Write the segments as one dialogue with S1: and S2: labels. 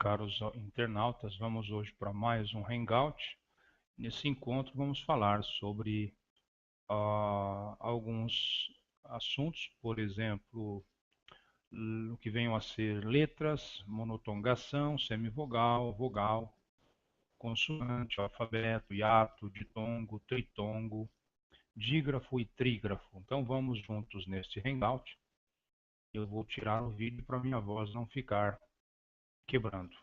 S1: Caros internautas, vamos hoje para mais um Hangout. Nesse encontro vamos falar sobre alguns assuntos, por exemplo, o que venham a ser letras, monotongação, semivogal, vogal, consoante, alfabeto, hiato, ditongo, tritongo, dígrafo e trígrafo. Então vamos juntos neste Hangout. Eu vou tirar o vídeo para minha voz não ficar quebrando.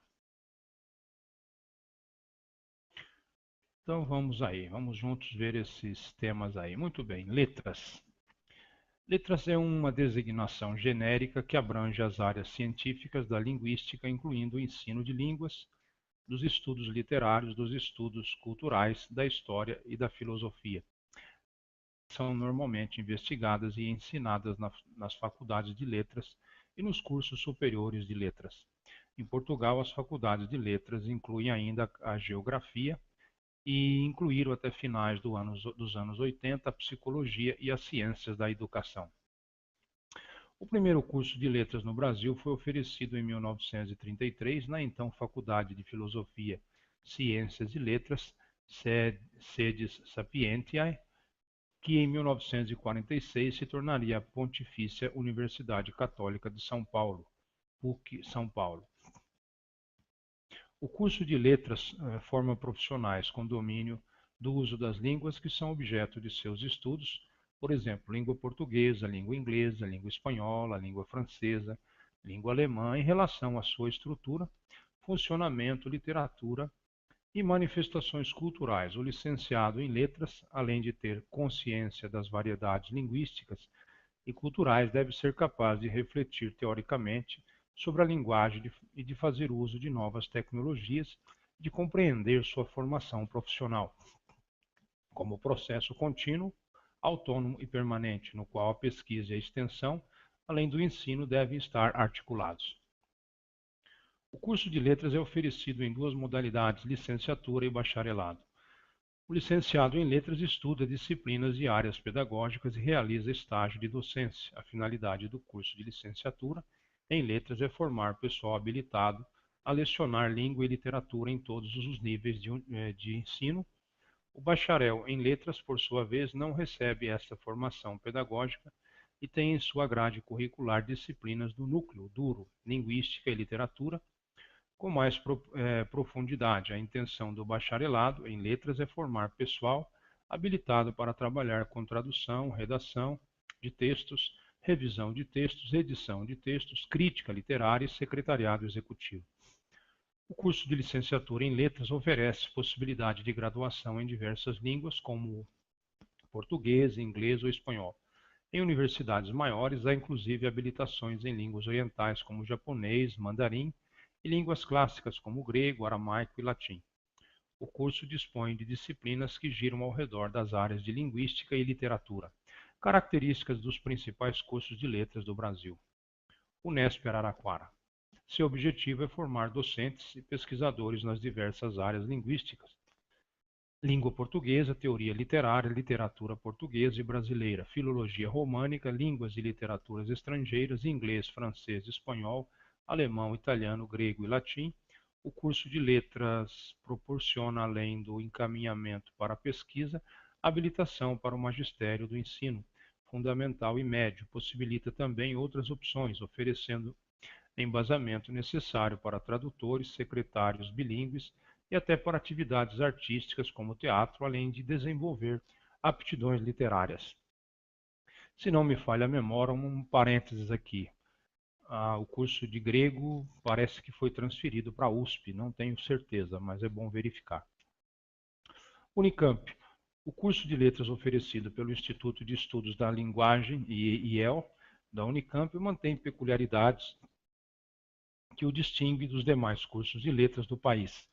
S1: Então vamos aí, vamos juntos ver esses temas aí. Muito bem, letras. Letras é uma designação genérica que abrange as áreas científicas da linguística, incluindo o ensino de línguas, dos estudos literários, dos estudos culturais, da história e da filosofia. São normalmente investigadas e ensinadas nas faculdades de letras e nos cursos superiores de letras. Em Portugal, as faculdades de letras incluem ainda a geografia, e incluíram até finais dos anos 80 a psicologia e as ciências da educação. O primeiro curso de letras no Brasil foi oferecido em 1933 na então Faculdade de Filosofia, Ciências e Letras, Sedes Sapientiae, que em 1946 se tornaria a Pontifícia Universidade Católica de São Paulo, PUC São Paulo. O curso de letras forma profissionais com domínio do uso das línguas que são objeto de seus estudos, por exemplo, língua portuguesa, língua inglesa, língua espanhola, língua francesa, língua alemã, em relação à sua estrutura, funcionamento, literatura e manifestações culturais. O licenciado em letras, além de ter consciência das variedades linguísticas e culturais, deve ser capaz de refletir teoricamente sobre a linguagem e de fazer uso de novas tecnologias, de compreender sua formação profissional como processo contínuo, autônomo e permanente, no qual a pesquisa e a extensão, além do ensino, devem estar articulados. O curso de letras é oferecido em duas modalidades, licenciatura e bacharelado. O licenciado em letras estuda disciplinas e áreas pedagógicas e realiza estágio de docência. A finalidade do curso de licenciatura em letras é formar pessoal habilitado a lecionar língua e literatura em todos os níveis de ensino. O bacharel em letras, por sua vez, não recebe esta formação pedagógica e tem em sua grade curricular disciplinas do núcleo duro, linguística e literatura, com mais profundidade. A intenção do bacharelado em letras é formar pessoal habilitado para trabalhar com tradução, redação de textos, revisão de textos, edição de textos, crítica literária e secretariado executivo. O curso de licenciatura em letras oferece possibilidade de graduação em diversas línguas, como português, inglês ou espanhol. Em universidades maiores, há inclusive habilitações em línguas orientais, como japonês, mandarim, e línguas clássicas, como grego, aramaico e latim. O curso dispõe de disciplinas que giram ao redor das áreas de linguística e literatura. Características dos principais cursos de letras do Brasil. Unesp Araraquara. Seu objetivo é formar docentes e pesquisadores nas diversas áreas linguísticas. Língua portuguesa, teoria literária, literatura portuguesa e brasileira, filologia românica, línguas e literaturas estrangeiras, inglês, francês, espanhol, alemão, italiano, grego e latim. O curso de letras proporciona, além do encaminhamento para a pesquisa, habilitação para o magistério do ensino fundamental e médio. Possibilita também outras opções, oferecendo embasamento necessário para tradutores, secretários bilíngues e até para atividades artísticas como teatro, além de desenvolver aptidões literárias. Se não me falha a memória, um parênteses aqui. O curso de grego parece que foi transferido para a USP, não tenho certeza, mas é bom verificar. Unicamp. O curso de letras oferecido pelo Instituto de Estudos da Linguagem, IEL, da Unicamp, mantém peculiaridades que o distingue dos demais cursos de letras do país.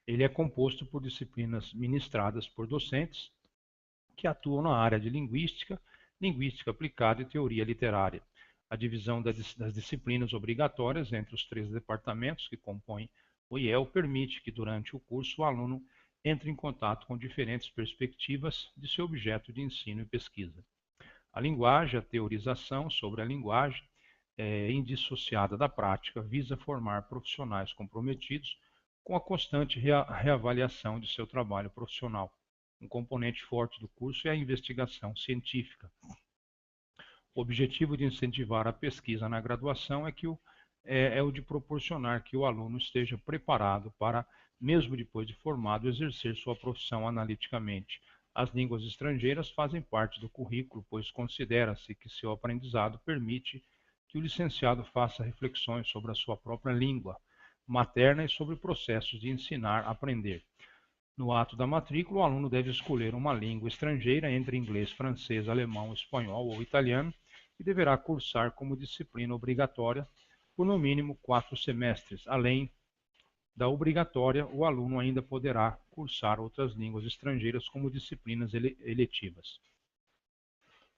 S1: Ele é composto por disciplinas ministradas por docentes que atuam na área de linguística, linguística aplicada e teoria literária. A divisão das disciplinas obrigatórias entre os 3 departamentos que compõem o IEL permite que, durante o curso, o aluno entre em contato com diferentes perspectivas de seu objeto de ensino e pesquisa. A linguagem, a teorização sobre a linguagem, indissociada da prática, visa formar profissionais comprometidos com a constante reavaliação de seu trabalho profissional. Um componente forte do curso é a investigação científica. O objetivo de incentivar a pesquisa na graduação é o de proporcionar que o aluno esteja preparado para, mesmo depois de formado, exercer sua profissão analiticamente. As línguas estrangeiras fazem parte do currículo, pois considera-se que seu aprendizado permite que o licenciado faça reflexões sobre a sua própria língua materna e sobre processos de ensinar-aprender. No ato da matrícula, o aluno deve escolher uma língua estrangeira entre inglês, francês, alemão, espanhol ou italiano e deverá cursar como disciplina obrigatória por no mínimo 4 semestres. Além da obrigatória, o aluno ainda poderá cursar outras línguas estrangeiras como disciplinas eletivas.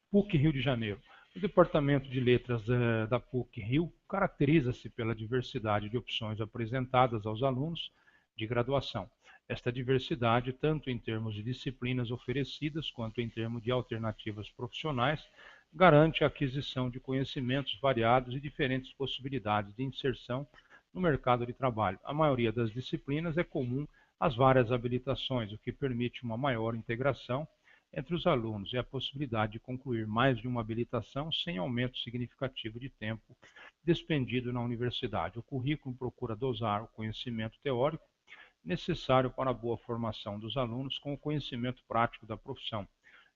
S1: PUC Rio de Janeiro. O Departamento de Letras da PUC Rio caracteriza-se pela diversidade de opções apresentadas aos alunos de graduação. Esta diversidade, tanto em termos de disciplinas oferecidas quanto em termos de alternativas profissionais, garante a aquisição de conhecimentos variados e diferentes possibilidades de inserção no mercado de trabalho. A maioria das disciplinas é comum às várias habilitações, o que permite uma maior integração entre os alunos e a possibilidade de concluir mais de uma habilitação sem aumento significativo de tempo despendido na universidade. O currículo procura dosar o conhecimento teórico necessário para a boa formação dos alunos com o conhecimento prático da profissão.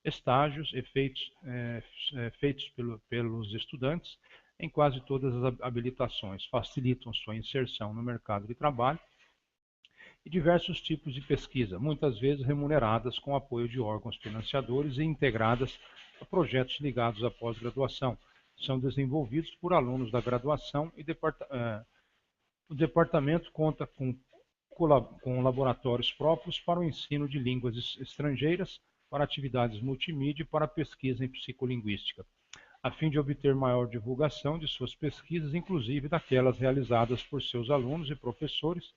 S1: Estágios feitos pelos estudantes em quase todas as habilitações facilitam sua inserção no mercado de trabalho e diversos tipos de pesquisa, muitas vezes remuneradas com apoio de órgãos financiadores e integradas a projetos ligados à pós-graduação. São desenvolvidos por alunos da graduação e o departamento conta com laboratórios próprios para o ensino de línguas estrangeiras, para atividades multimídia e para pesquisa em psicolinguística, a fim de obter maior divulgação de suas pesquisas, inclusive daquelas realizadas por seus alunos e professores,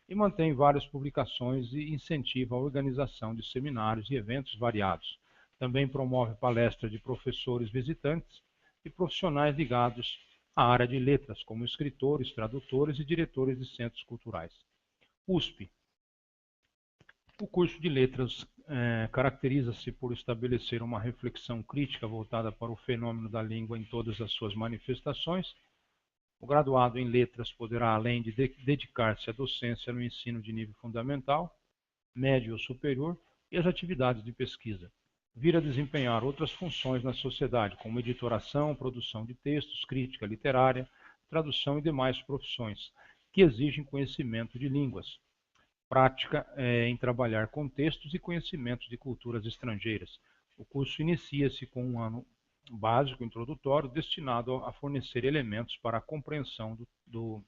S1: e mantém várias publicações e incentiva a organização de seminários e eventos variados. Também promove palestras de professores visitantes e profissionais ligados à área de letras, como escritores, tradutores e diretores de centros culturais. USP. O curso de letras caracteriza-se por estabelecer uma reflexão crítica voltada para o fenômeno da língua em todas as suas manifestações. O graduado em letras poderá, além de dedicar-se à docência no ensino de nível fundamental, médio ou superior e às atividades de pesquisa, vir a desempenhar outras funções na sociedade, como editoração, produção de textos, crítica literária, tradução e demais profissões, que exigem conhecimento de línguas, prática em trabalhar com textos e conhecimentos de culturas estrangeiras. O curso inicia-se com um ano básico introdutório destinado a fornecer elementos para a compreensão do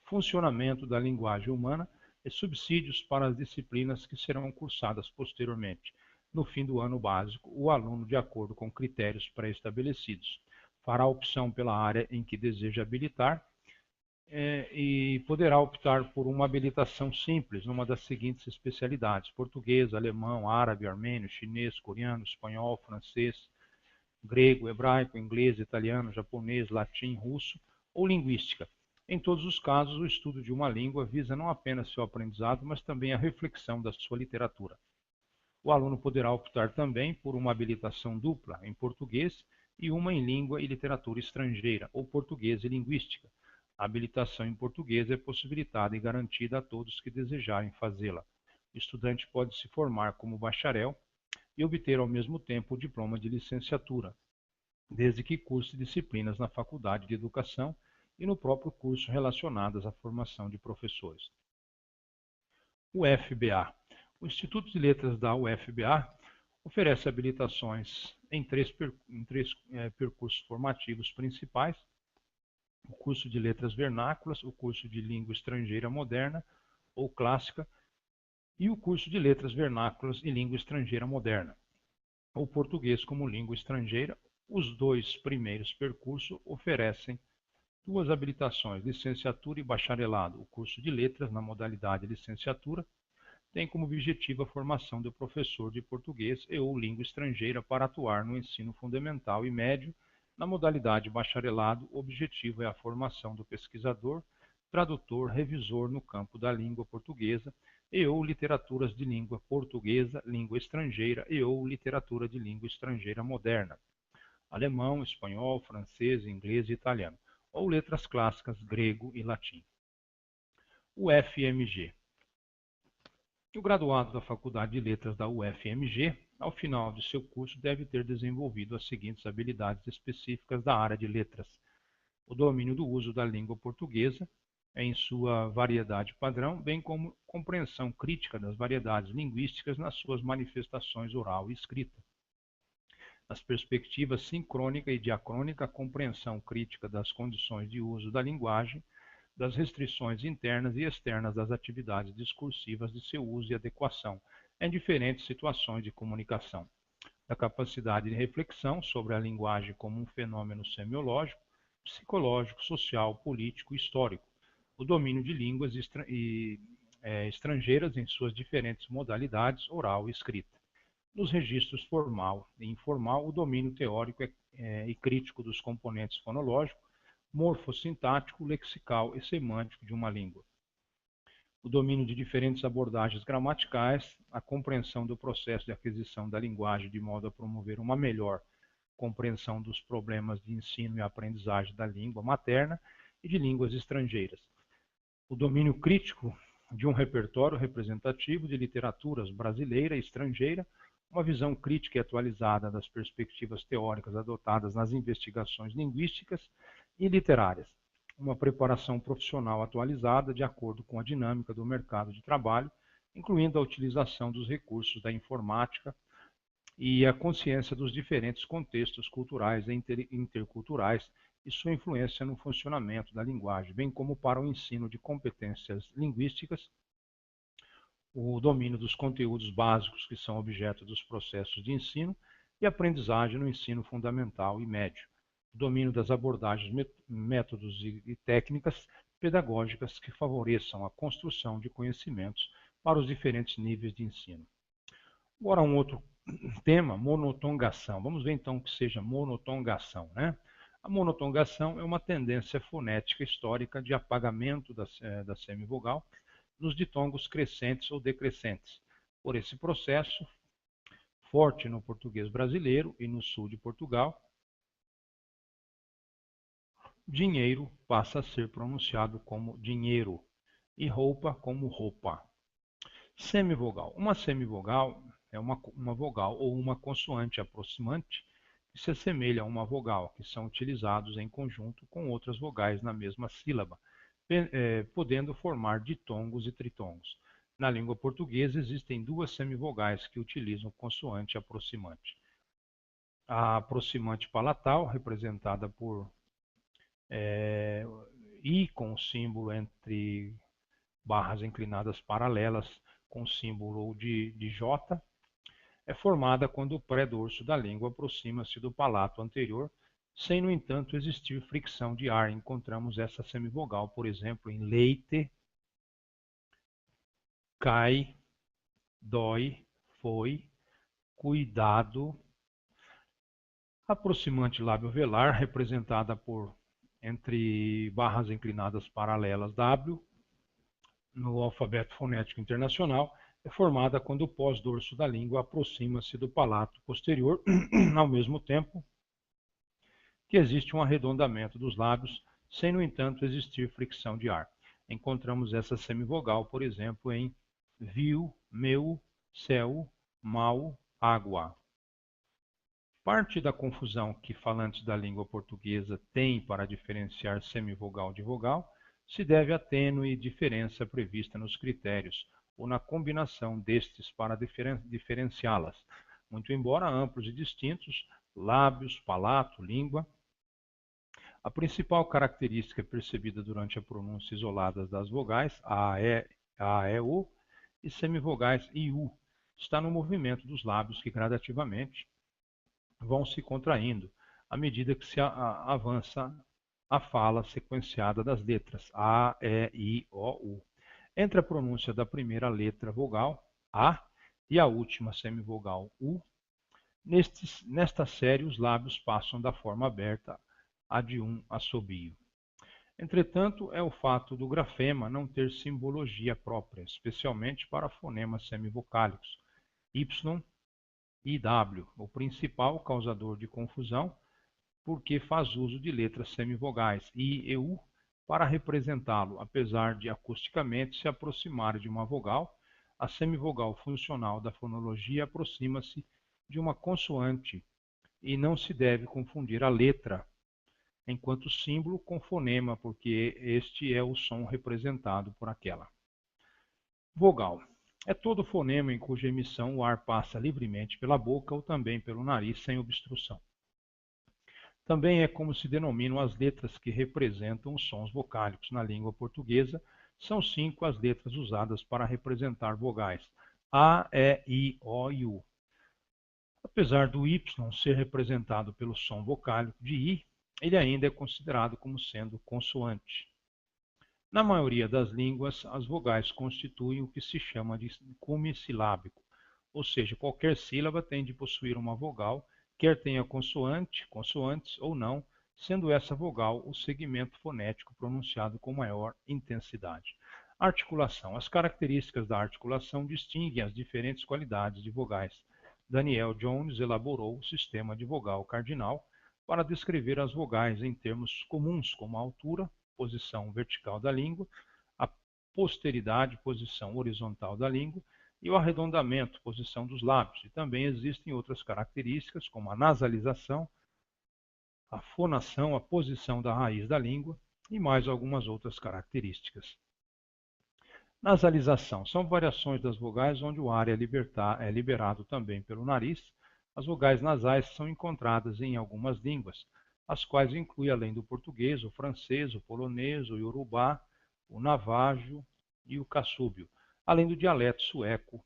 S1: funcionamento da linguagem humana e subsídios para as disciplinas que serão cursadas posteriormente. No fim do ano básico, o aluno, de acordo com critérios pré-estabelecidos, fará opção pela área em que deseja habilitar e poderá optar por uma habilitação simples numa das seguintes especialidades: português, alemão, árabe, armênio, chinês, coreano, espanhol, francês, grego, hebraico, inglês, italiano, japonês, latim, russo ou linguística. Em todos os casos, o estudo de uma língua visa não apenas seu aprendizado, mas também a reflexão da sua literatura. O aluno poderá optar também por uma habilitação dupla em português e uma em língua e literatura estrangeira, ou português e linguística. A habilitação em português é possibilitada e garantida a todos que desejarem fazê-la. O estudante pode se formar como bacharel e obter ao mesmo tempo o diploma de licenciatura, desde que curse disciplinas na Faculdade de Educação e no próprio curso relacionadas à formação de professores. UFBA. O Instituto de Letras da UFBA oferece habilitações em três percursos formativos principais: o curso de Letras Vernáculas, o curso de Língua Estrangeira Moderna ou Clássica e o curso de Letras Vernáculas e Língua Estrangeira Moderna, ou Português como Língua Estrangeira. Os dois primeiros percursos oferecem duas habilitações, licenciatura e bacharelado. O curso de Letras, na modalidade licenciatura, tem como objetivo a formação do professor de português e ou língua estrangeira para atuar no ensino fundamental e médio Na modalidade bacharelado, o objetivo é a formação do pesquisador, tradutor, revisor no campo da língua portuguesa e ou literaturas de língua portuguesa, língua estrangeira e ou literatura de língua estrangeira moderna, alemão, espanhol, francês, inglês e italiano, ou letras clássicas grego e latim. O FMG. O graduado da Faculdade de Letras da UFMG, ao final de seu curso, deve ter desenvolvido as seguintes habilidades específicas da área de letras: o domínio do uso da língua portuguesa em sua variedade padrão, bem como compreensão crítica das variedades linguísticas nas suas manifestações oral e escrita. Nas perspectivas sincrônica e diacrônica, a compreensão crítica das condições de uso da linguagem, das restrições internas e externas das atividades discursivas de seu uso e adequação em diferentes situações de comunicação, da capacidade de reflexão sobre a linguagem como um fenômeno semiológico, psicológico, social, político e histórico, o domínio de línguas estrangeiras em suas diferentes modalidades, oral e escrita. Nos registros formal e informal, o domínio teórico e crítico dos componentes fonológicos, morfossintático, lexical e semântico de uma língua. O domínio de diferentes abordagens gramaticais, a compreensão do processo de aquisição da linguagem de modo a promover uma melhor compreensão dos problemas de ensino e aprendizagem da língua materna e de línguas estrangeiras. O domínio crítico de um repertório representativo de literaturas brasileira e estrangeira, uma visão crítica e atualizada das perspectivas teóricas adotadas nas investigações linguísticas e literárias, uma preparação profissional atualizada de acordo com a dinâmica do mercado de trabalho, incluindo a utilização dos recursos da informática e a consciência dos diferentes contextos culturais e interculturais e sua influência no funcionamento da linguagem, bem como para o ensino de competências linguísticas, o domínio dos conteúdos básicos que são objeto dos processos de ensino e aprendizagem no ensino fundamental e médio, o domínio das abordagens, métodos e técnicas pedagógicas que favoreçam a construção de conhecimentos para os diferentes níveis de ensino. Agora um outro tema, monotongação. Vamos ver então o que seja monotongação, né? A monotongação é uma tendência fonética histórica de apagamento da semivogal nos ditongos crescentes ou decrescentes. Por esse processo, forte no português brasileiro e no sul de Portugal, dinheiro passa a ser pronunciado como dinheiro e roupa como roupa. Semivogal. Uma semivogal é uma vogal ou uma consoante aproximante que se assemelha a uma vogal, que são utilizados em conjunto com outras vogais na mesma sílaba, podendo formar ditongos e tritongos. Na língua portuguesa existem duas semivogais que utilizam consoante aproximante. A aproximante palatal, representada por I com o símbolo entre barras inclinadas paralelas com o símbolo de J, é formada quando o pré-dorso da língua aproxima-se do palato anterior, sem, no entanto, existir fricção de ar. Encontramos essa semivogal, por exemplo, em leite, cai, dói, foi, cuidado. Aproximante lábio velar, representada por entre barras inclinadas paralelas W, no alfabeto fonético internacional, é formada quando o pós-dorso da língua aproxima-se do palato posterior, ao mesmo tempo que existe um arredondamento dos lábios, sem, no entanto, existir fricção de ar. Encontramos essa semivogal, por exemplo, em viu, meu, céu, mal, água. Parte da confusão que falantes da língua portuguesa têm para diferenciar semivogal de vogal se deve à tênue diferença prevista nos critérios ou na combinação destes para diferenciá-las, muito embora amplos e distintos, lábios, palato, língua. A principal característica percebida durante a pronúncia isolada das vogais A, E, U e semivogais I, U está no movimento dos lábios que gradativamente vão se contraindo à medida que se avança a fala sequenciada das letras A, E, I, O, U. Entre a pronúncia da primeira letra vogal, A, e a última semivogal U, Nesta série, os lábios passam da forma aberta à de um assobio. Entretanto, é o fato do grafema não ter simbologia própria, especialmente para fonemas semivocálicos, Y e W, o principal causador de confusão, porque faz uso de letras semivogais, I e U, para representá-lo, apesar de acusticamente se aproximar de uma vogal. A semivogal funcional da fonologia aproxima-se de uma consoante e não se deve confundir a letra enquanto símbolo com fonema, porque este é o som representado por aquela. Vogal. É todo fonema em cuja emissão o ar passa livremente pela boca ou também pelo nariz sem obstrução. Também é como se denominam as letras que representam os sons vocálicos na língua portuguesa. São 5 as letras usadas para representar vogais: A, E, I, O e U. Apesar do Y ser representado pelo som vocálico de I, ele ainda é considerado como sendo consoante. Na maioria das línguas, as vogais constituem o que se chama de cume silábico, ou seja, qualquer sílaba tem de possuir uma vogal, quer tenha consoante, consoantes ou não, sendo essa vogal o segmento fonético pronunciado com maior intensidade. Articulação. As características da articulação distinguem as diferentes qualidades de vogais. Daniel Jones elaborou o sistema de vogal cardinal para descrever as vogais em termos comuns, como a altura, posição vertical da língua, a posteridade, posição horizontal da língua, e o arredondamento, posição dos lábios. E também existem outras características, como a nasalização, a fonação, a posição da raiz da língua e mais algumas outras características. Nasalização são variações das vogais onde o ar é liberado também pelo nariz. As vogais nasais são encontradas em algumas línguas, as quais incluem, além do português, o francês, o polonês, o iorubá, o navajo e o cassúbio, além do dialeto sueco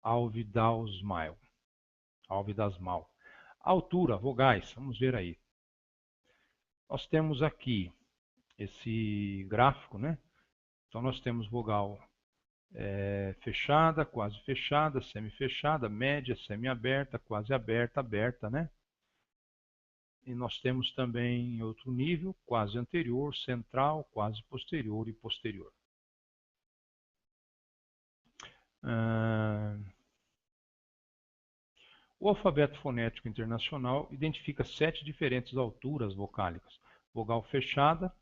S1: Alvidalsmal. Altura, vogais, vamos ver aí. Nós temos aqui esse gráfico, né? Então nós temos vogal fechada, quase fechada, semi-fechada, média, semi-aberta, quase aberta, aberta, né? E nós temos também em outro nível, quase anterior, central, quase posterior e posterior. O alfabeto fonético internacional identifica 7 diferentes alturas vocálicas: vogal fechada,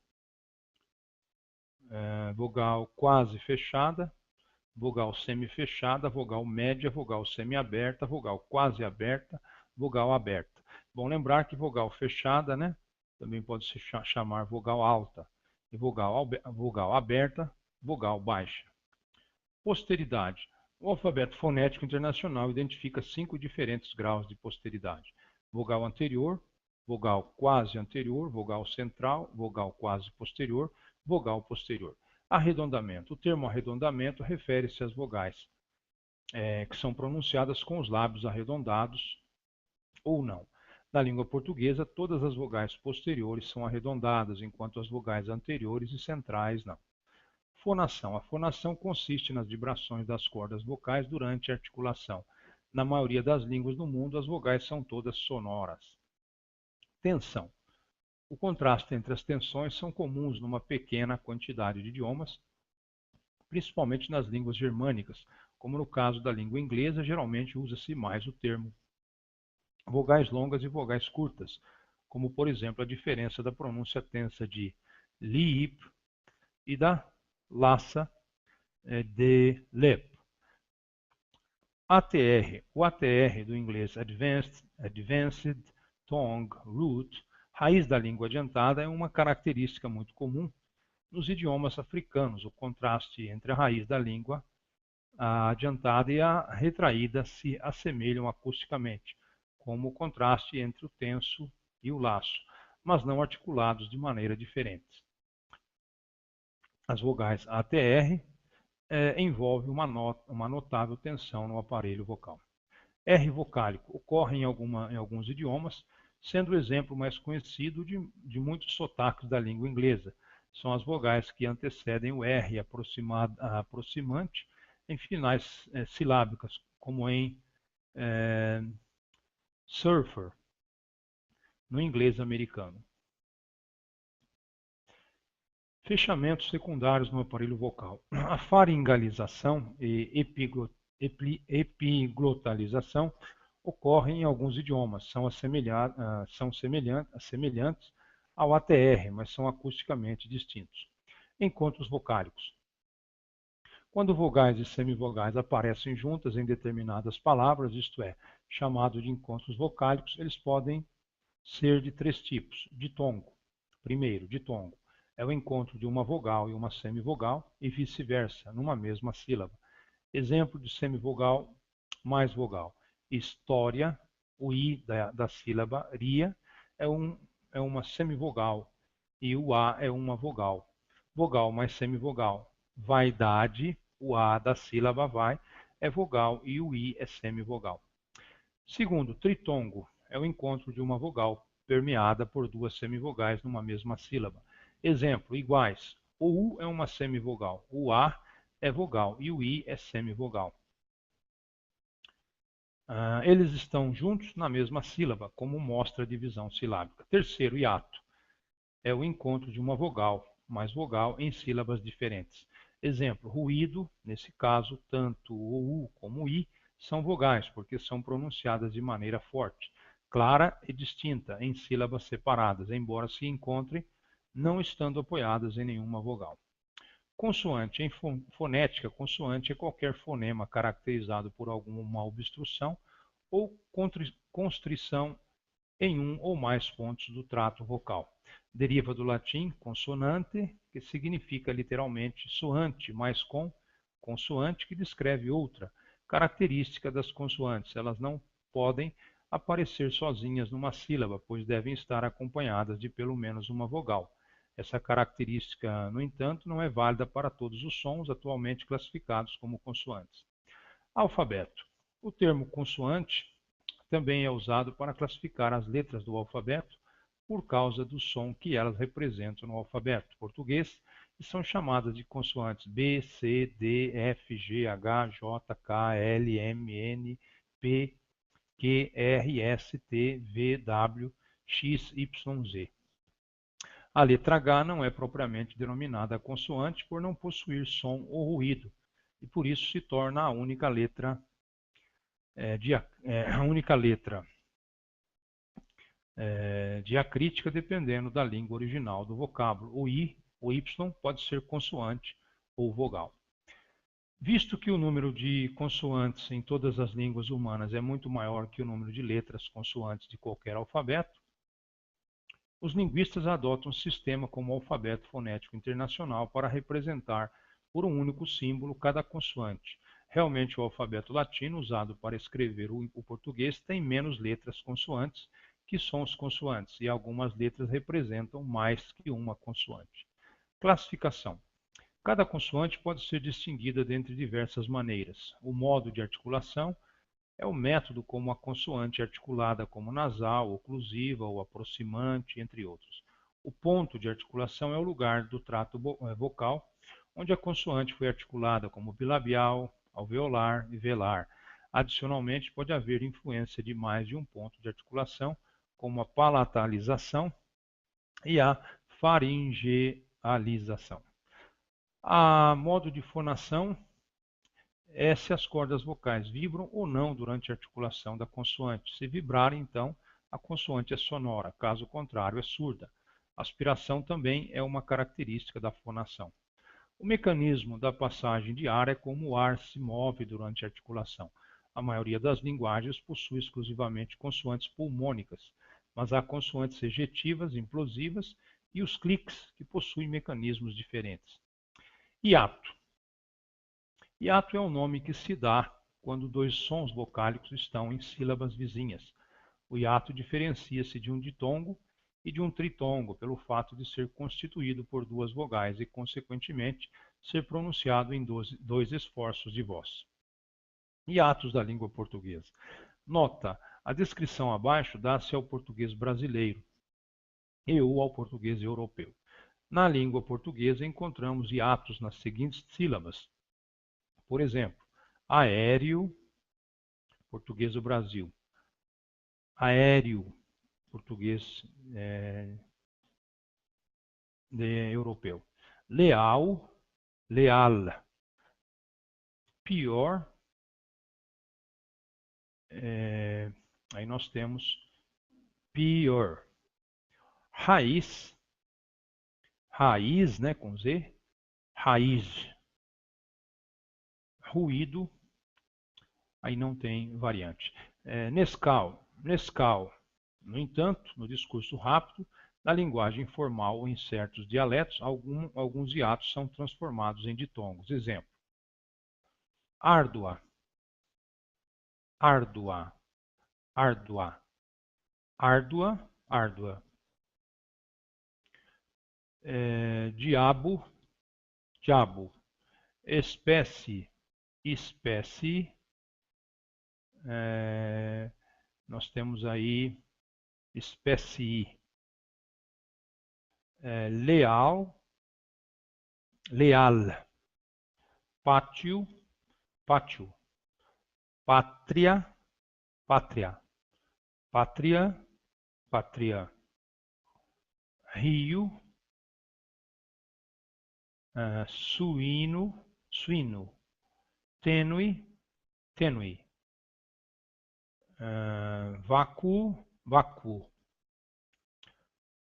S1: vogal quase fechada, vogal semi-fechada, vogal média, vogal semi-aberta, vogal quase aberta, vogal aberta. Bom lembrar que vogal fechada, né, também pode se chamar vogal alta, e vogal aberta, vogal baixa. Posteridade. O alfabeto fonético internacional identifica 5 diferentes graus de posteridade: vogal anterior, vogal quase anterior, vogal central, vogal quase posterior, vogal posterior. Arredondamento. O termo arredondamento refere-se às vogais que são pronunciadas com os lábios arredondados ou não. Na língua portuguesa, todas as vogais posteriores são arredondadas, enquanto as vogais anteriores e centrais não. Fonação. A fonação consiste nas vibrações das cordas vocais durante a articulação. Na maioria das línguas do mundo, as vogais são todas sonoras. Tensão. O contraste entre as tensões são comuns numa pequena quantidade de idiomas, principalmente nas línguas germânicas, como no caso da língua inglesa, geralmente usa-se mais o termo vogais longas e vogais curtas, como por exemplo a diferença da pronúncia tensa de liip e da laça de lep. ATR. O ATR do inglês Advanced Tongue Root, raiz da língua adiantada, é uma característica muito comum nos idiomas africanos. O contraste entre a raiz da língua adiantada e a retraída se assemelham acusticamente, como o contraste entre o tenso e o laço, mas não articulados de maneira diferente. As vogais ATR envolvem uma notável tensão no aparelho vocal. R vocálico ocorre em alguns idiomas, sendo o exemplo mais conhecido de muitos sotaques da língua inglesa. São as vogais que antecedem o R aproximante em finais silábicas, como em surfer, no inglês americano. Fechamentos secundários no aparelho vocal. A faringalização e epiglotalização ocorrem em alguns idiomas, são semelhantes ao ATR, mas são acusticamente distintos. Encontros vocálicos. Quando vogais e semivogais aparecem juntas em determinadas palavras, isto é, chamado de encontros vocálicos, eles podem ser de três tipos. Ditongo. Primeiro, ditongo é o encontro de uma vogal e uma semivogal e vice-versa, numa mesma sílaba. Exemplo de semivogal mais vogal. História, o i da sílaba ria é uma semivogal e o a é uma vogal. Vogal mais semivogal. Vaidade, o a da sílaba vai é vogal e o i é semivogal. Segundo, tritongo é o encontro de uma vogal permeada por duas semivogais numa mesma sílaba. Exemplo, iguais. O U é uma semivogal, o A é vogal e o I é semivogal. Eles estão juntos na mesma sílaba, como mostra a divisão silábica. Terceiro, hiato. É o encontro de uma vogal mais vogal em sílabas diferentes. Exemplo, ruído, nesse caso, tanto o U como o I são vogais, porque são pronunciadas de maneira forte, clara e distinta, em sílabas separadas, embora se encontrem não estando apoiadas em nenhuma vogal. Consoante. Em fonética, consoante é qualquer fonema caracterizado por alguma obstrução ou constrição em um ou mais pontos do trato vocal. Deriva do latim consonante, que significa literalmente soante, mais com consoante, que descreve outra característica das consoantes. Elas não podem aparecer sozinhas numa sílaba, pois devem estar acompanhadas de pelo menos uma vogal. Essa característica, no entanto, não é válida para todos os sons atualmente classificados como consoantes. Alfabeto. O termo consoante também é usado para classificar as letras do alfabeto por causa do som que elas representam no alfabeto português e são chamadas de consoantes B, C, D, F, G, H, J, K, L, M, N, P, Q, R, S, T, V, W, X, Y, Z. A letra H não é propriamente denominada consoante por não possuir som ou ruído, e por isso se torna a única letra diacrítica dependendo da língua original do vocábulo. O I, o Y, pode ser consoante ou vogal. Visto que o número de consoantes em todas as línguas humanas é muito maior que o número de letras consoantes de qualquer alfabeto, os linguistas adotam um sistema como o alfabeto fonético internacional para representar por um único símbolo cada consoante. Realmente, o alfabeto latino usado para escrever o português tem menos letras consoantes que sons consoantes, e algumas letras representam mais que uma consoante. Classificação. Cada consoante pode ser distinguida dentre diversas maneiras. O modo de articulação é o método como a consoante é articulada como nasal, oclusiva ou aproximante, entre outros. O ponto de articulação é o lugar do trato vocal onde a consoante foi articulada como bilabial, alveolar e velar. Adicionalmente, pode haver influência de mais de um ponto de articulação, como a palatalização e a faringealização. A modo de fonação é se as cordas vocais vibram ou não durante a articulação da consoante. Se vibrarem, então, a consoante é sonora, caso contrário, é surda. Aspiração também é uma característica da fonação. O mecanismo da passagem de ar é como o ar se move durante a articulação. A maioria das linguagens possui exclusivamente consoantes pulmônicas, mas há consoantes ejetivas, implosivas e os cliques, que possuem mecanismos diferentes. Hiato. Hiato é o nome que se dá quando dois sons vocálicos estão em sílabas vizinhas. O hiato diferencia-se de um ditongo e de um tritongo pelo fato de ser constituído por duas vogais e, consequentemente, ser pronunciado em dois esforços de voz. Hiatos da língua portuguesa. Nota: a descrição abaixo dá-se ao português brasileiro e ou ao português europeu. Na língua portuguesa encontramos hiatos nas seguintes sílabas. Por exemplo, aéreo, português do Brasil. aéreo, português europeu. Leal, leal. Pior, aí nós temos pior. Raiz, raiz, né, com Z, raiz. Ruído, aí não tem variante. Nescau, Nescau. No entanto, no discurso rápido, na linguagem informal ou em certos dialetos, alguns hiatos são transformados em ditongos. Exemplo: árdua, árdua, árdua, árdua, árdua. Diabo, diabo. Espécie, espécie. Nós temos aí espécie. Leal, leal. Pátio, pátio. Pátria, pátria. Pátria, pátria. Rio, suíno, suíno. Tênue, tênue. Vácuo, vácuo.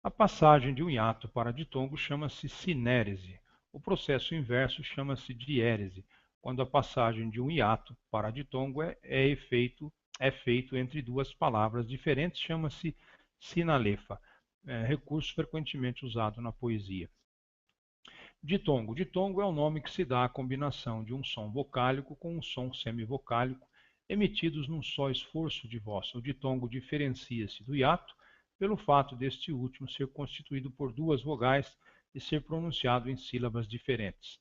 S1: A passagem de um hiato para ditongo chama-se sinérese. O processo inverso chama-se diérese, quando a passagem de um hiato para ditongo é feito entre duas palavras diferentes, chama-se sinalefa, recurso frequentemente usado na poesia. Ditongo. Ditongo é o nome que se dá à combinação de um som vocálico com um som semivocálico emitidos num só esforço de voz. O ditongo diferencia-se do hiato pelo fato deste último ser constituído por duas vogais e ser pronunciado em sílabas diferentes.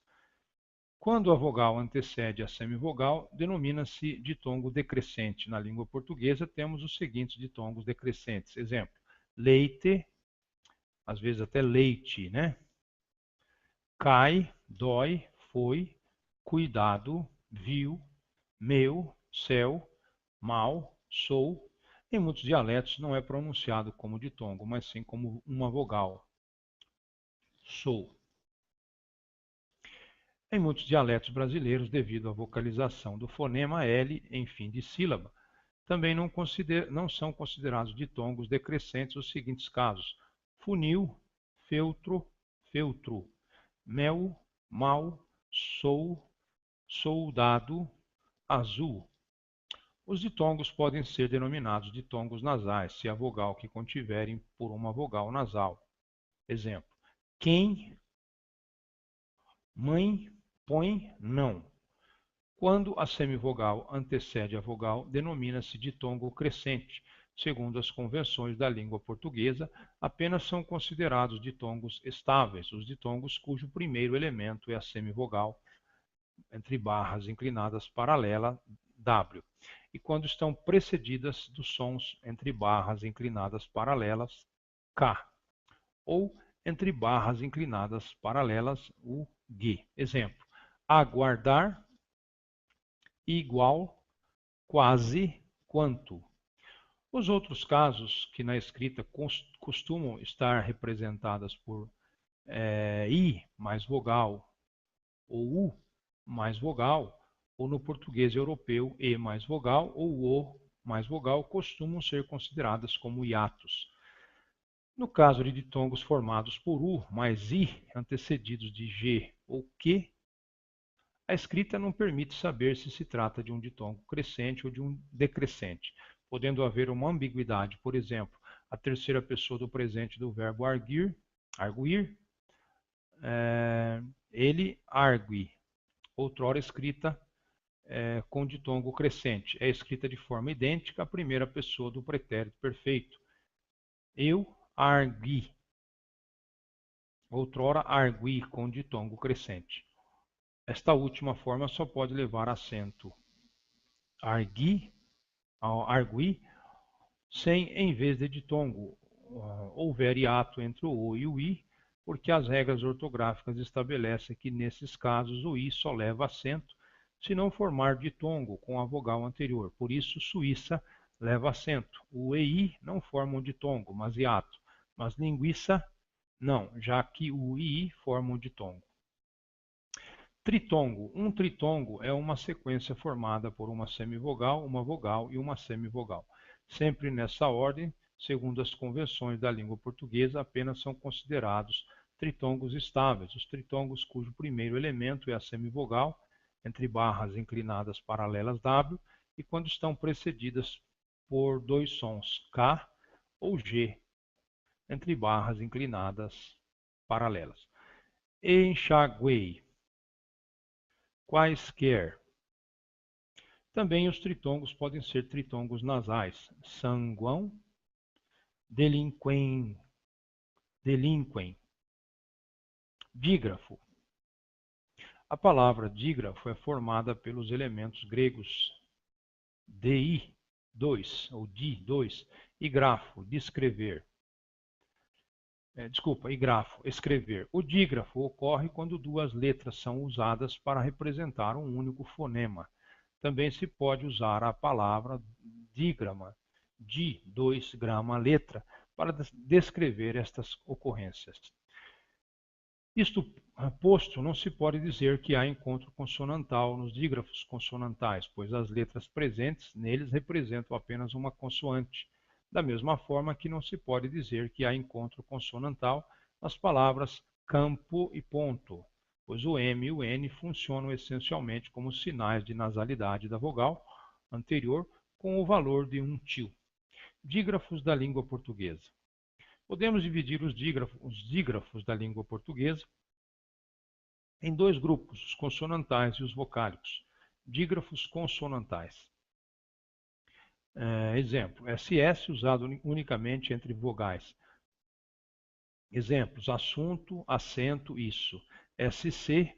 S1: Quando a vogal antecede a semivogal, denomina-se ditongo decrescente. Na língua portuguesa, temos os seguintes ditongos decrescentes. Exemplo: leite, às vezes até leite, né? Cai, dói, foi, cuidado, viu, meu, céu, mal, sou. Em muitos dialetos não é pronunciado como ditongo, mas sim como uma vogal. Sou. Em muitos dialetos brasileiros, devido à vocalização do fonema L em fim de sílaba, também não são considerados ditongos decrescentes os seguintes casos: funil, feltro, feltro, mel, mal, sou, soldado, azul. Os ditongos podem ser denominados ditongos nasais, se a vogal que contiverem por uma vogal nasal. Exemplo: quem, mãe, põe, não. Quando a semivogal antecede a vogal, denomina-se ditongo crescente. Segundo as convenções da língua portuguesa, apenas são considerados ditongos estáveis os ditongos cujo primeiro elemento é a semivogal, entre barras inclinadas paralela, W, e quando estão precedidas dos sons entre barras inclinadas paralelas, K, ou entre barras inclinadas paralelas, o G. Exemplo: aguardar, igual, quase, quanto. Os outros casos que na escrita costumam estar representadas por I mais vogal ou U mais vogal, ou no português europeu, E mais vogal ou O mais vogal, costumam ser consideradas como hiatos. No caso de ditongos formados por U mais I, antecedidos de G ou Q, a escrita não permite saber se se trata de um ditongo crescente ou de um decrescente, podendo haver uma ambiguidade. Por exemplo, a terceira pessoa do presente do verbo arguir, ele argue, outrora escrita com ditongo crescente. É escrita de forma idêntica à primeira pessoa do pretérito perfeito. Eu argui, outrora argui com ditongo crescente. Esta última forma só pode levar acento argui, sem, em vez de ditongo, houver hiato entre o O e o I, porque as regras ortográficas estabelecem que, nesses casos, o I só leva acento se não formar ditongo com a vogal anterior. Por isso, Suíça leva acento. O EI não forma um ditongo, mas hiato. Mas linguiça, não, já que o II forma um ditongo. Tritongo. Um tritongo é uma sequência formada por uma semivogal, uma vogal e uma semivogal. Sempre nessa ordem, segundo as convenções da língua portuguesa, apenas são considerados tritongos estáveis, os tritongos cujo primeiro elemento é a semivogal, entre barras inclinadas paralelas W, e quando estão precedidas por dois sons K ou G, entre barras inclinadas paralelas. Enxaguei. Quaisquer. Também os tritongos podem ser tritongos nasais. Sanguão, delinquem, dígrafo. A palavra dígrafo é formada pelos elementos gregos di, dois, ou di, dois, e grafo, de escrever. E grafo, escrever. O dígrafo ocorre quando duas letras são usadas para representar um único fonema. Também se pode usar a palavra dígrama, di, 2 grama letra, para descrever estas ocorrências. Isto posto, não se pode dizer que há encontro consonantal nos dígrafos consonantais, pois as letras presentes neles representam apenas uma consoante. Da mesma forma que não se pode dizer que há encontro consonantal nas palavras campo e ponto, pois o M e o N funcionam essencialmente como sinais de nasalidade da vogal anterior com o valor de um tio. Dígrafos da língua portuguesa. Podemos dividir os dígrafos da língua portuguesa em dois grupos, os consonantais e os vocálicos. Dígrafos consonantais. Exemplo, SS usado unicamente entre vogais. Exemplos, assunto, acento, isso. SC,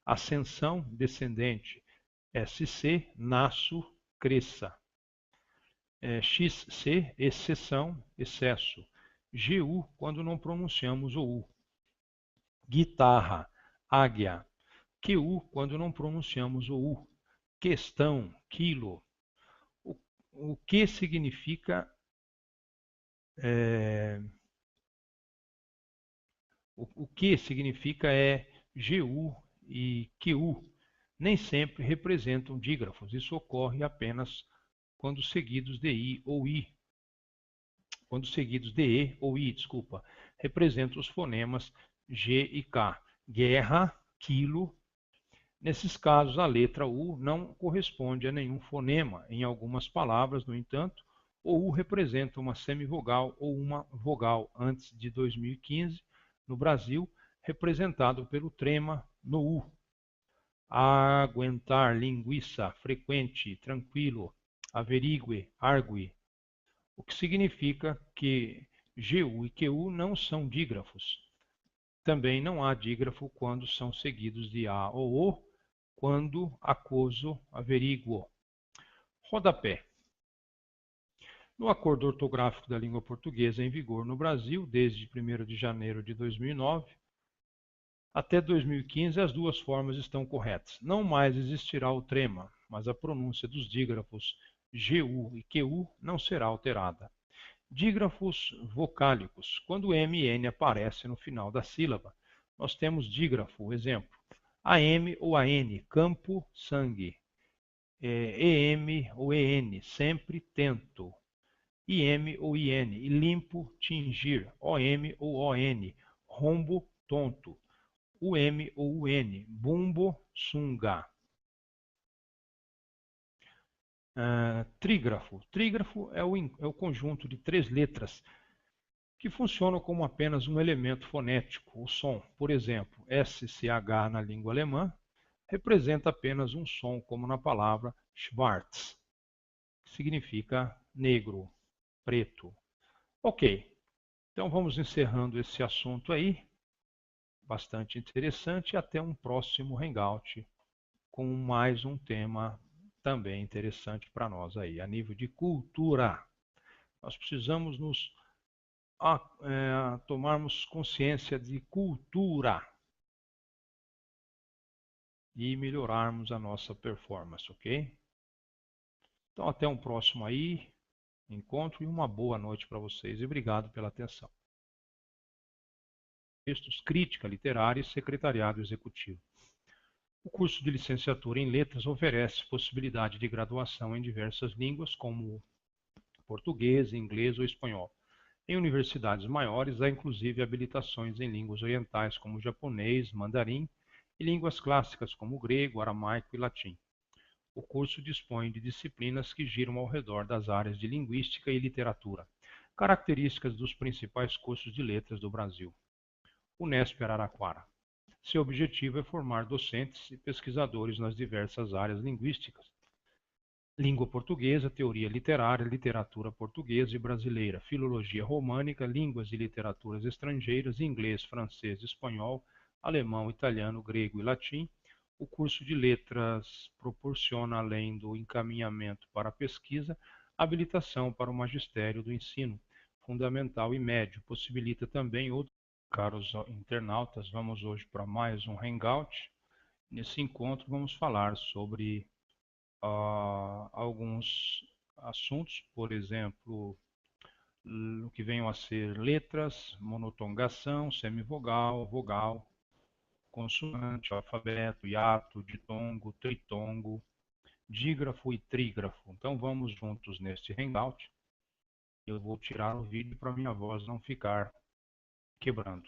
S1: ascensão, descendente. SC, naço, cresça. XC, exceção, excesso. GU, quando não pronunciamos o U. Guitarra, águia. QU, quando não pronunciamos o U. Questão, quilo. O que significa o que significa GU e QU. Nem sempre representam dígrafos. Isso ocorre apenas quando seguidos de I ou I. Quando seguidos de E ou I, desculpa, representam os fonemas G e K. Guerra, quilo. Nesses casos, a letra U não corresponde a nenhum fonema. Em algumas palavras, no entanto, o U representa uma semivogal ou uma vogal. Antes de 2015, no Brasil, representado pelo trema no U. Aguentar, linguiça, frequente, tranquilo, averigue, argue. O que significa que GU e QU não são dígrafos. Também não há dígrafo quando são seguidos de A ou O, quando aquoso, averiguo. Rodapé. No acordo ortográfico da língua portuguesa em vigor no Brasil, desde 1º de janeiro de 2009 até 2015, as duas formas estão corretas. Não mais existirá o trema, mas a pronúncia dos dígrafos GU e QU não será alterada. Dígrafos vocálicos. Quando M e N aparecem no final da sílaba, nós temos dígrafo, exemplo, AM ou AN, campo, sangue. EM ou EN, sempre, tento. IM ou IN, limpo, tingir. OM ou ON, rombo, tonto. UM ou UN, bumbo, sunga. Trígrafo. Trígrafo é o conjunto de 3 letras que funcionam como apenas um elemento fonético, o som. Por exemplo, SCH na língua alemã representa apenas um som, como na palavra schwarz, que significa negro, preto. Ok, então vamos encerrando esse assunto aí, bastante interessante, e até um próximo Hangout com mais um tema também interessante para nós aí, a nível de cultura. Nós precisamos tomarmos consciência de cultura e melhorarmos a nossa performance, ok? Então até um próximo aí. encontro e uma boa noite para vocês e obrigado pela atenção. Textos, crítica literária e secretariado executivo. O curso de licenciatura em letras oferece possibilidade de graduação em diversas línguas, como português, inglês ou espanhol. Em universidades maiores, há inclusive habilitações em línguas orientais, como japonês, mandarim, e línguas clássicas, como grego, aramaico e latim. O curso dispõe de disciplinas que giram ao redor das áreas de linguística e literatura, características dos principais cursos de letras do Brasil. Unesp Araraquara. Seu objetivo é formar docentes e pesquisadores nas diversas áreas linguísticas: língua portuguesa, teoria literária, literatura portuguesa e brasileira, filologia românica, línguas e literaturas estrangeiras, inglês, francês, espanhol, alemão, italiano, grego e latim. O curso de letras proporciona, além do encaminhamento para a pesquisa, habilitação para o magistério do ensino fundamental e médio. Possibilita também outros. Caros internautas, vamos hoje para mais um Hangout. Nesse encontro vamos falar sobre alguns assuntos, por exemplo, o que venham a ser letras, monotongação, semivogal, vogal, consoante, alfabeto, hiato, ditongo, tritongo, dígrafo e trígrafo. Então vamos juntos neste Hangout. Eu vou tirar o vídeo para minha voz não ficar quebrando.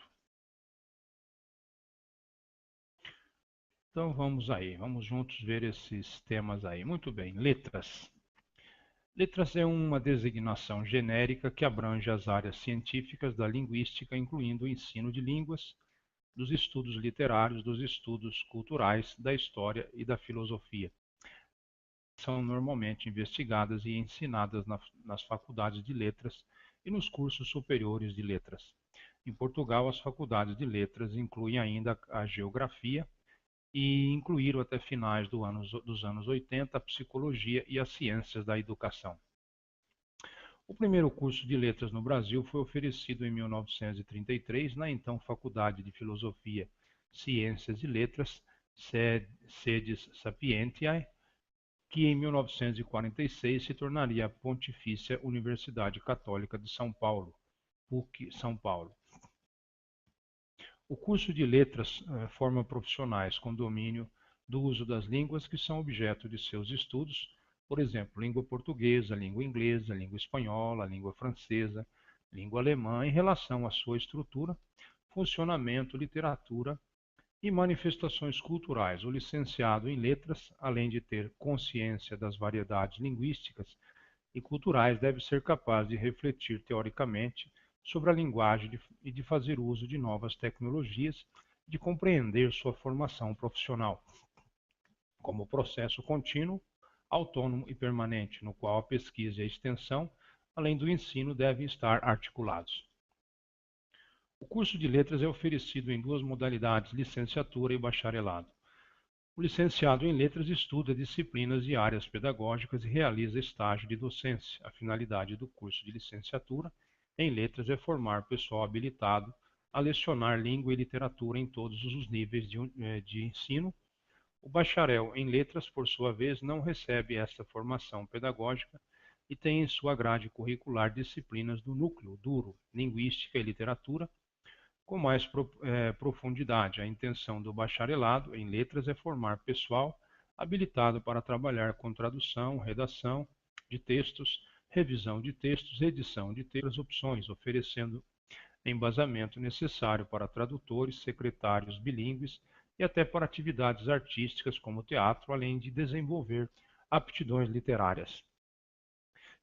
S1: Então vamos aí, vamos juntos ver esses temas aí. Muito bem, letras. Letras é uma designação genérica que abrange as áreas científicas da linguística, incluindo o ensino de línguas, dos estudos literários, dos estudos culturais, da história e da filosofia. São normalmente investigadas e ensinadas nas faculdades de letras e nos cursos superiores de letras. Em Portugal, as faculdades de letras incluem ainda a geografia, e incluíram até finais dos anos 80 a psicologia e as ciências da educação. O primeiro curso de letras no Brasil foi oferecido em 1933 na então Faculdade de Filosofia, Ciências e Letras, Sedes Sapientiae, que em 1946 se tornaria a Pontifícia Universidade Católica de São Paulo, PUC São Paulo. O curso de letras forma profissionais com domínio do uso das línguas que são objeto de seus estudos, por exemplo, língua portuguesa, língua inglesa, língua espanhola, língua francesa, língua alemã, em relação à sua estrutura, funcionamento, literatura e manifestações culturais. O licenciado em letras, além de ter consciência das variedades linguísticas e culturais, deve ser capaz de refletir teoricamente sobre a linguagem e de fazer uso de novas tecnologias, de compreender sua formação profissional como processo contínuo, autônomo e permanente, no qual a pesquisa e a extensão, além do ensino, devem estar articulados. O curso de letras é oferecido em duas modalidades, licenciatura e bacharelado. O licenciado em letras estuda disciplinas e áreas pedagógicas e realiza estágio de docência. A finalidade do curso de licenciatura em letras é formar pessoal habilitado a lecionar língua e literatura em todos os níveis de ensino. O bacharel em letras, por sua vez, não recebe esta formação pedagógica e tem em sua grade curricular disciplinas do núcleo duro, linguística e literatura, com mais profundidade. A intenção do bacharelado em letras é formar pessoal habilitado para trabalhar com tradução, redação de textos, revisão de textos, edição de textos, opções, oferecendo embasamento necessário para tradutores, secretários bilíngues e até para atividades artísticas como teatro, além de desenvolver aptidões literárias.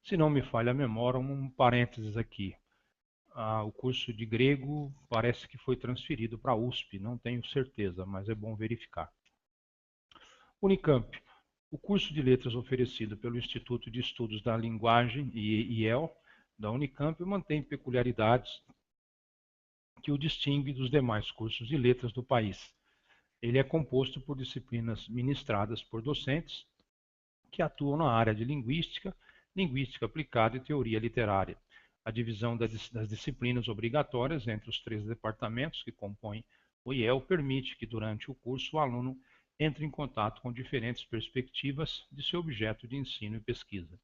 S1: Se não me falha a memória, um parênteses aqui. O curso de grego parece que foi transferido para a USP, não tenho certeza, mas é bom verificar. Unicamp. O curso de letras oferecido pelo Instituto de Estudos da Linguagem, IEL, da Unicamp, mantém peculiaridades que o distingue dos demais cursos de letras do país. Ele é composto por disciplinas ministradas por docentes que atuam na área de linguística, linguística aplicada e teoria literária. A divisão das disciplinas obrigatórias entre os três departamentos que compõem o IEL permite que, durante o curso, o aluno entre em contato com diferentes perspectivas de seu objeto de ensino e pesquisa.